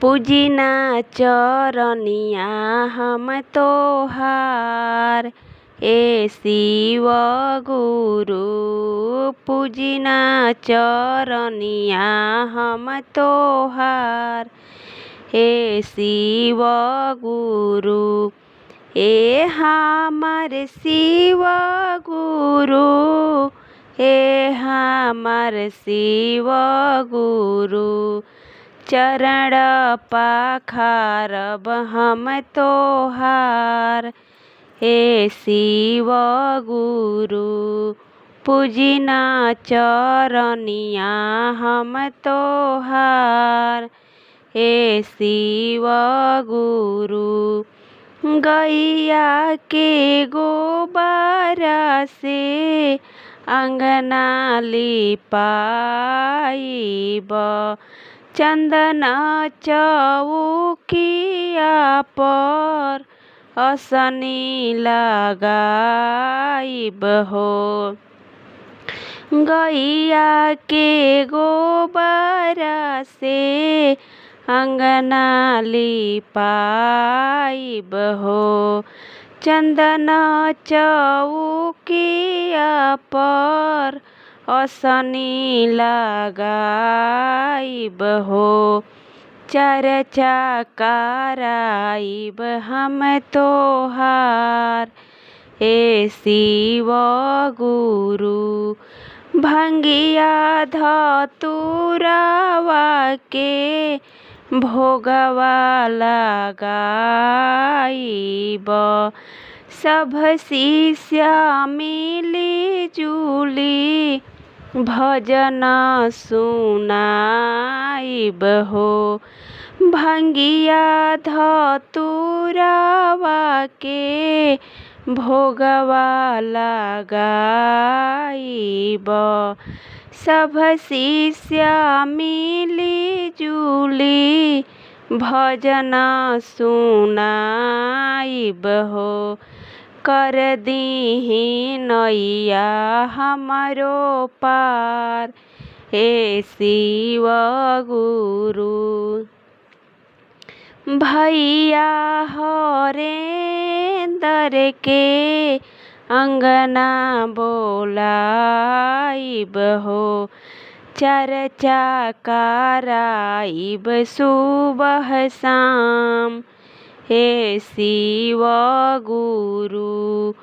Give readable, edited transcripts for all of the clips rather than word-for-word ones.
पूजिना चरनिया हम तोहार। ए शिव गुरु पूजिना चरनिया हम तोहार। हे शिव गुरु ए हमार शिव गुरु, हे हमार शिव गुरु चरण पखारब हम तोहार। हे शिव गुरु पूजिना चरनिया हम तोहार। हे शिव गुरु गैया के गोबर से अंगना लिपाइब, चंदन चौकिया पर असनी लगाइब हो। गैया के गोबर से अंगना लिपाइब हो, चंदन चौकिया पर असनी लगाइब हो। चर्चा कराइब हम तोहार। हे शिव गुरु भंगिया धतुरवा के भोगवा लगाइब, सब शिष्य मिली जुली भजन सुनाइब हो। भंगिया धतुरवा के भोगवा लगाइब, सब शिष्य मिली जुली भजन सुनाइब हो। कर दीहि नैया हमरो पार। हे शिव गुरु भैया हरेंदर के अंगना बोलाइब हो। चर्चा कराइब सुबह शाम। हे शिव गुरु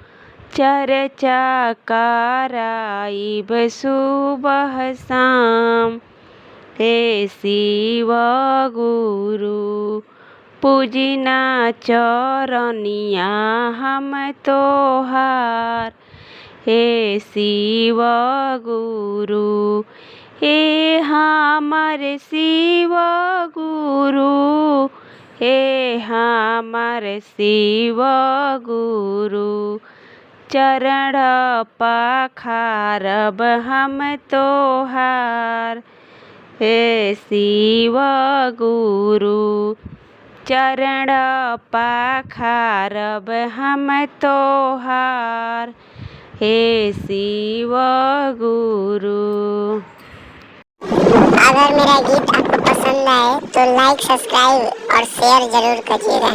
चर्चा कराइब सुबह शाम। हे शिव गुरु पूजिना चरनिया हम तोहार। हे शिव गुरु हे हमार शिव गुरु, हे हमार शिव गुरु चरण पखारब हम तोहार। हे शिव गुरु चरण पखारब हम तोहार। हे शिव गुरु। अगर मेरा गीत आपको पसंद आए तो लाइक, सब्सक्राइब और शेयर जरूर करिएगा।